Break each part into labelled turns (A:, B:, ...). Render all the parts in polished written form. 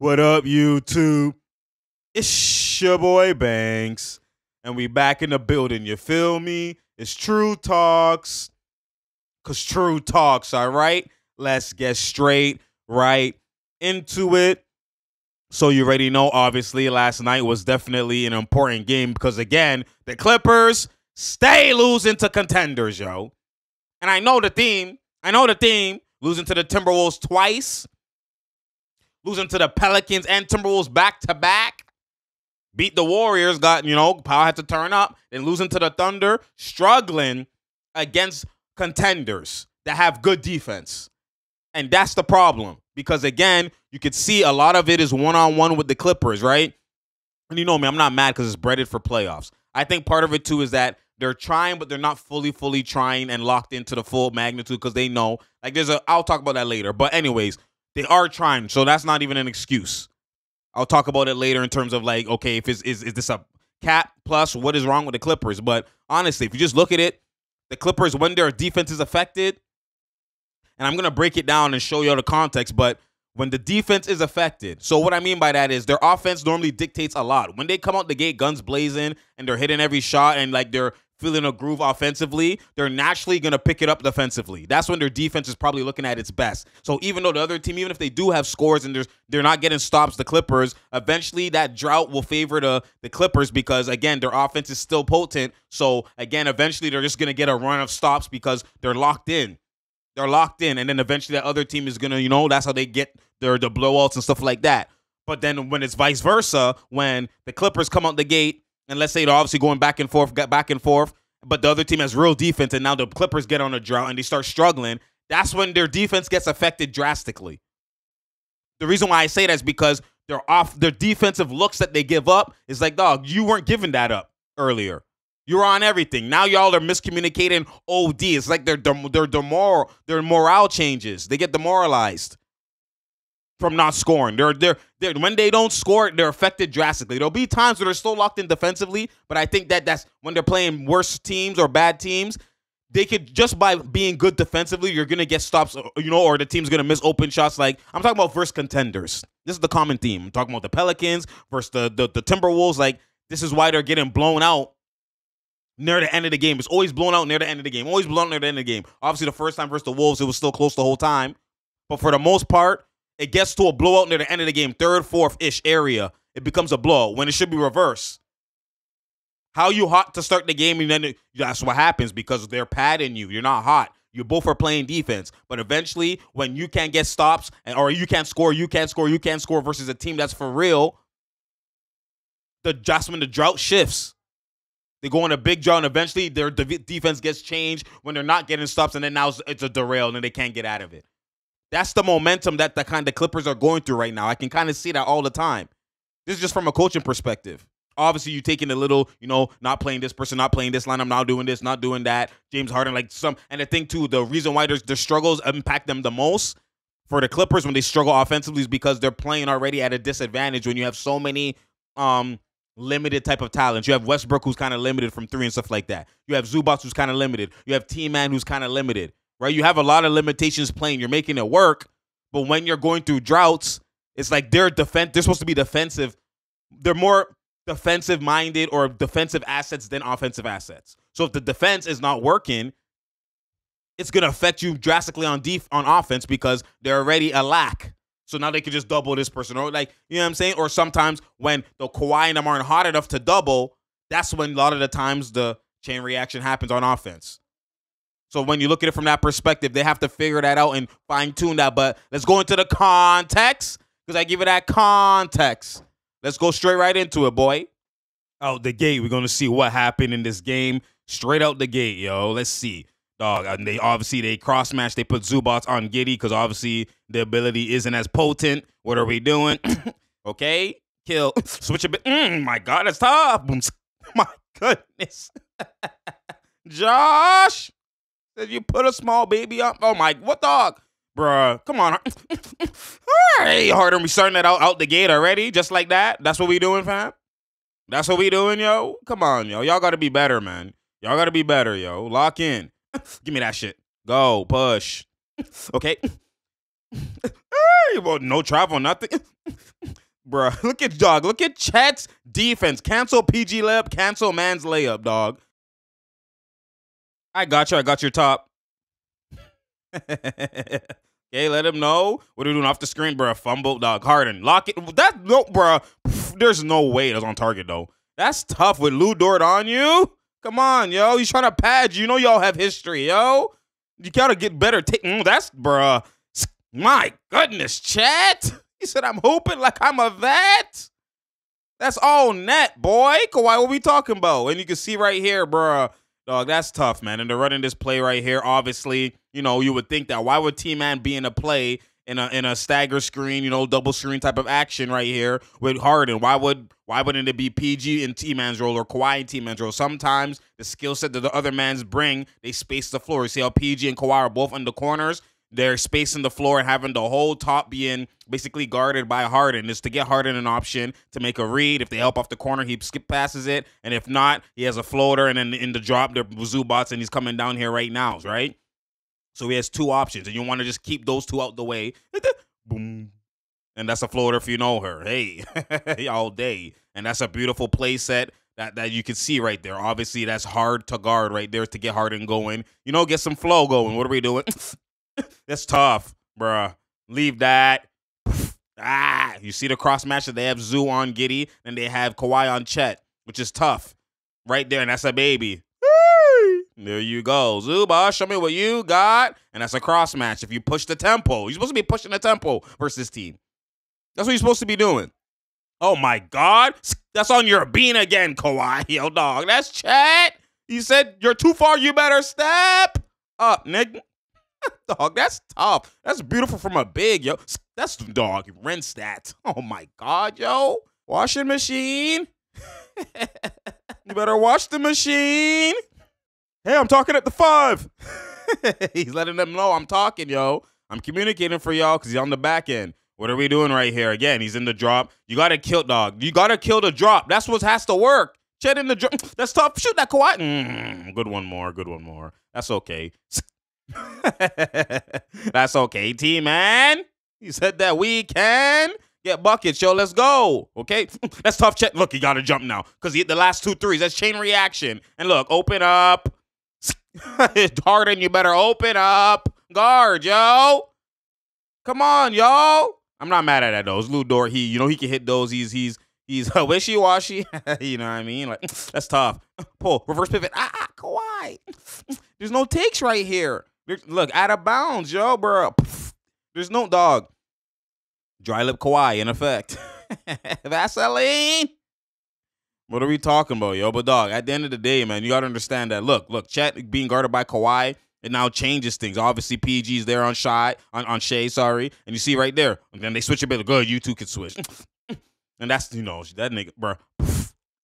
A: What up, YouTube? It's your boy Banks, and we back in the building. You feel me? It's True Talks, cause True Talks. All right, let's get straight right into it. So you already know. Obviously, last night was definitely an important game because again, the Clippers stay losing to contenders, yo. And I know the theme. Losing to the Timberwolves twice. Losing to the Pelicans and Timberwolves back-to-back. Beat the Warriors, power had to turn up. Then losing to the Thunder. Struggling against contenders that have good defense. And that's the problem. Because, again, you could see a lot of it is one-on-one with the Clippers, right? And you know me, I'm not mad because it's breaded for playoffs. I think part of it, too, is that they're trying, but they're not fully trying and locked into the full magnitude because they know. I'll talk about that later. But anyways, they are trying, so that's not even an excuse. I'll talk about it later in terms of okay, if is this a cap plus? What is wrong with the Clippers? But honestly, if you just look at it, the Clippers, when their defense is affected, and I'm going to break it down and show you all the context, but when the defense is affected, so what I mean by that is their offense normally dictates a lot. When they come out the gate guns blazing and they're hitting every shot and they're feeling a groove offensively, they're naturally going to pick it up defensively. That's when their defense is probably looking at its best. So even though the other team, even if they do have scores and they're not getting stops, the Clippers, eventually that drought will favor the Clippers because, again, their offense is still potent. So, again, eventually they're just going to get a run of stops because they're locked in. They're locked in, and then eventually that other team is going to, that's how they get the blowouts and stuff like that. But then when it's vice versa, when the Clippers come out the gate, and let's say they're obviously going back and forth, but the other team has real defense, and now the Clippers get on a drought and they start struggling, that's when their defense gets affected drastically. The reason why I say that is because their defensive looks that they give up is dog, you weren't giving that up earlier. You were on everything. Now y'all are miscommunicating OD. It's like their morale changes. They get demoralized from not scoring. They're when they don't score, they're affected drastically. There'll be times where they're still locked in defensively, but I think that's when they're playing worse teams or bad teams. They could, just by being good defensively, you're gonna get stops, or the team's gonna miss open shots. I'm talking about versus contenders. This is the common theme. I'm talking about the Pelicans versus the Timberwolves. This is why they're getting blown out near the end of the game. It's always blown out near the end of the game. Always blown out near the end of the game. Obviously, the first time versus the Wolves, it was still close the whole time, but for the most part, it gets to a blowout near the end of the game, third, fourth-ish area. It becomes a blowout when it should be reversed. How you hot to start the game, and then that's what happens because they're padding you. You're not hot. You both are playing defense. But eventually, when you can't get stops, or you can't score versus a team that's for real, that's when the drought shifts. They go on a big drought, and eventually their defense gets changed when they're not getting stops, and then now it's a derail, and then they can't get out of it. That's the momentum that the kind of Clippers are going through right now. I can kind of see that all the time. This is just from a coaching perspective. Obviously, you taking a little, not playing this person, not playing this line, I'm not doing this, not doing that. James Harden, and the thing too, the reason why their struggles impact them the most for the Clippers when they struggle offensively is because they're playing already at a disadvantage when you have so many limited type of talents. You have Westbrook, who's kind of limited from three and stuff like that. You have Zubac, who's kind of limited. You have T-Man, who's kind of limited. Right, you have a lot of limitations playing. You're making it work, but when you're going through droughts, it's they're supposed to be defensive. They're more defensive-minded or defensive assets than offensive assets. So if the defense is not working, it's gonna affect you drastically on offense because they're already a lack. So now they can just double this person, or you know what I'm saying? Or sometimes when the Kawhi and them aren't hot enough to double, that's when a lot of the times the chain reaction happens on offense. So when you look at it from that perspective, they have to figure that out and fine-tune that. But let's go into the context because I give it that context. Let's go straight right into it, boy. Out the gate, we're going to see what happened in this game. Straight out the gate, yo. Let's see. Dog, and they cross-match. They put Zubac on Giddey because obviously the ability isn't as potent. What are we doing? Okay. Kill. Switch a bit. My God, that's tough. My goodness. Josh. Did you put a small baby up? Oh, my. What dog? Bruh. Come on. Hey, Harden, we starting that out the gate already? Just like that? That's what we doing, fam? That's what we doing, yo? Come on, yo. Y'all got to be better, man. Y'all got to be better, yo. Lock in. Give me that shit. Go. Push. Okay. Hey, well, no travel, nothing. Bruh, look at dog. Look at Chet's defense. Cancel PG layup. Cancel man's layup, dog. I got you. I got your top. Okay, let him know. What are you doing off the screen, bruh? Fumble, dog. Harden. Lock it. That, no, bruh. There's no way that's on target, though. That's tough with Lou Dort on you. Come on, yo. He's trying to pad you. You know y'all have history, yo. You gotta get better. That's, bruh. My goodness, Chet. He said I'm hooping like I'm a vet. That's all net, boy. Kawhi, what we talking about? And you can see right here, bruh. Dog, that's tough, man. And they're running this play right here. Obviously, you know, you would think that why would T-Man be in a play in a stagger screen, you know, double screen type of action right here with Harden? Why wouldn't it be PG in T-Man's role or Kawhi in T-Man's role? Sometimes the skill set that the other mans bring, they space the floor. You see how PG and Kawhi are both in the corners? They're spacing the floor and having the whole top being basically guarded by Harden. Is to get Harden an option to make a read. If they help off the corner, he skip passes it. And if not, he has a floater. And then in the drop, they're Zubats, and he's coming down here right now, right? So he has two options. And you want to just keep those two out the way. Boom. And that's a floater if you know her. Hey, all day. And that's a beautiful play set that you can see right there. Obviously, that's hard to guard right there to get Harden going. You know, get some flow going. What are we doing? That's tough, bruh. Leave that. You see the cross match that they have Zoo on Giddey and they have Kawhi on Chet, which is tough. Right there, and that's a baby. There you go. Zuba, show me what you got. And that's a cross match. If you push the tempo, you're supposed to be pushing the tempo versus team. That's what you're supposed to be doing. Oh, my God. That's on your bean again, Kawhi. Yo, dog. That's Chet. He said, you're too far. You better step up, nigga. Dog, that's tough. That's beautiful from a big, yo. That's, dog, rinse that. Oh, my God, yo. Washing machine. You better wash the machine. Hey, I'm talking at the 5. He's letting them know I'm talking, yo. I'm communicating for y'all because he's on the back end. What are we doing right here? Again, he's in the drop. You got to kill, dog. You got to kill the drop. That's what has to work. Chet in the drop. That's tough. Shoot that Kawhi. Good one more. Good one more. That's okay. That's okay, T-Man. He said that we can get buckets, yo. Let's go. Okay, that's tough. Check. Look, he got to jump now because he hit the last 2 threes. That's chain reaction. And look, open up. Harden, you better open up. Guard, yo. Come on, yo. I'm not mad at that though. It's Lou Dort. He can hit those. He's wishy-washy. You know what I mean? Like, that's tough. Pull, reverse pivot. Kawhi. There's no takes right here. Look, out of bounds, yo, bro. There's no dog. Dry lip Kawhi, in effect. Vaseline. What are we talking about, yo? But, dog, at the end of the day, man, you got to understand that. Look, Chet being guarded by Kawhi, it now changes things. Obviously, PG's there on Shea, sorry. And you see right there. And then they switch a bit. Good, you two can switch. And that's, that nigga, bro.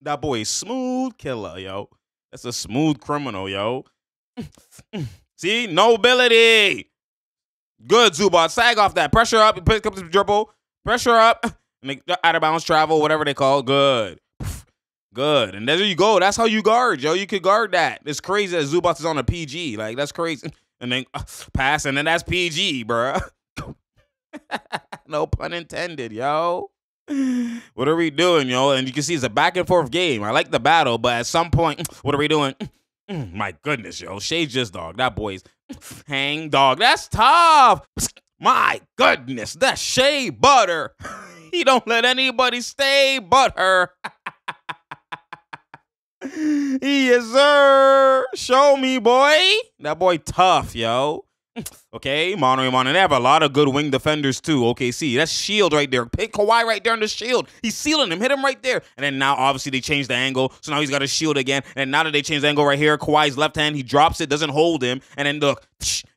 A: That boy is smooth killer, yo. That's a smooth criminal, yo. See? Nobility. Good, Zubac. Sag off that. Pressure up. Pick up the dribble. Pressure up. And out of bounds travel, whatever they call it. Good. Good. And there you go. That's how you guard, yo. You could guard that. It's crazy that Zubac is on a PG. Like, that's crazy. And then pass, and then that's PG, bro. No pun intended, yo. What are we doing, yo? And you can see it's a back and forth game. I like the battle, but at some point, what are we doing? My goodness, yo. Shay's just dog. That boy's hang dog. That's tough. My goodness. That's Shea Butter. He don't let anybody stay but her. Yes, sir. Show me, boy. That boy tough, yo. Okay, Mono. They have a lot of good wing defenders too. OKC, that's shield right there. Pick Kawhi right there on the shield. He's sealing him. Hit him right there. And then now, obviously, they changed the angle. So now he's got a shield again. And now that they changed the angle right here, Kawhi's left hand, he drops it, doesn't hold him. And then look,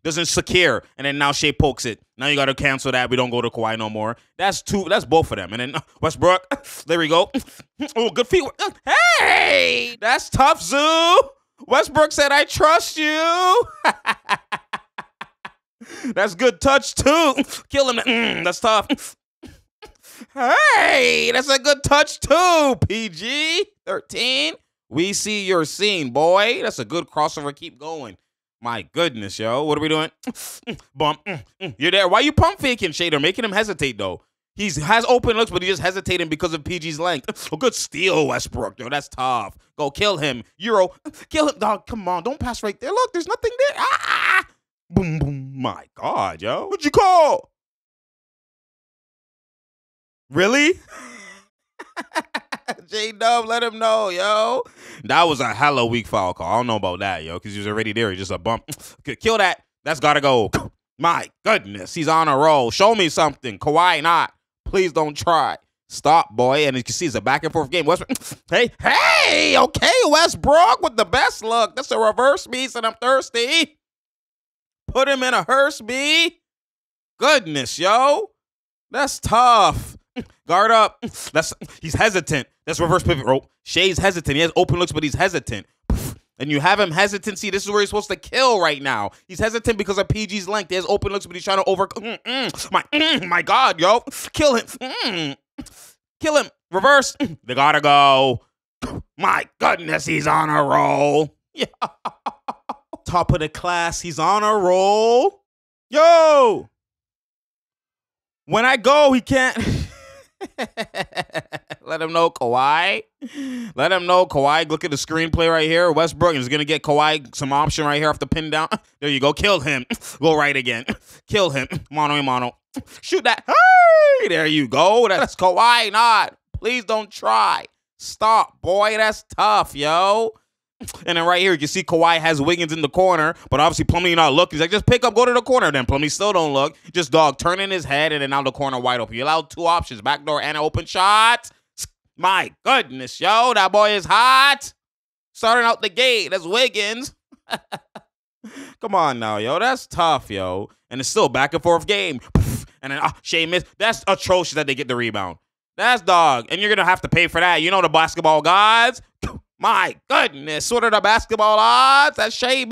A: doesn't secure. And then now Shea pokes it. Now you got to cancel that. We don't go to Kawhi no more. That's both of them. And then Westbrook, there we go. Oh, good feet. Hey, that's tough, Zoo. Westbrook said, I trust you. That's good touch, too. Kill him. That's tough. Hey, that's a good touch, too. PG 13. We see your scene, boy. That's a good crossover. Keep going. My goodness, yo. What are we doing? Bump. You're there. Why you pump faking, Shea? They're making him hesitate, though. He has open looks, but he's just hesitating because of PG's length. Oh, good steal, Westbrook. Yo, that's tough. Go kill him. Euro. Kill him. Dog, come on. Don't pass right there. Look, there's nothing there. Ah! Boom, boom. My God, yo. What'd you call? Really? J-Dub, let him know, yo. That was a hella weak foul call. I don't know about that, yo, because he was already there. He just a bump. Kill that. That's got to go. My goodness. He's on a roll. Show me something. Kawhi not. Please don't try. Stop, boy. And you can see it's a back and forth game. Westbrook. Hey, okay, Westbrook with the best look. That's a reverse beast, and I'm thirsty. Put him in a hearse, B. Goodness, yo. That's tough. Guard up. He's hesitant. That's reverse pivot rope. Shea's hesitant. He has open looks, but he's hesitant. And you have him hesitant. See, this is where he's supposed to kill right now. He's hesitant because of PG's length. He has open looks, but he's trying to overcome. My God, yo. Kill him. Kill him. Reverse. They gotta go. My goodness, he's on a roll. Yeah. Top of the class. He's on a roll. Yo. When I go, he can't. Let him know, Kawhi. Let him know, Kawhi. Look at the screenplay right here. Westbrook is going to get Kawhi some option right here off the pin down. There you go. Kill him. Go right again. Kill him. Mono a mono. Shoot that. Hey, there you go. That's Kawhi not. Please don't try. Stop, boy. That's tough, yo. And then right here, you can see Kawhi has Wiggins in the corner, but obviously Plumlee not looking. He's like, just pick up, go to the corner. Then Plumlee still don't look. Just dog turning his head and then out the corner wide open. You allowed two options, backdoor and an open shot. My goodness, yo, that boy is hot. Starting out the gate, that's Wiggins. Come on now, yo, that's tough, yo. And it's still back and forth game. And then Shea missed. That's atrocious that they get the rebound. That's dog. And you're going to have to pay for that. You know the basketball gods. My goodness, what are the basketball odds? That's Shea.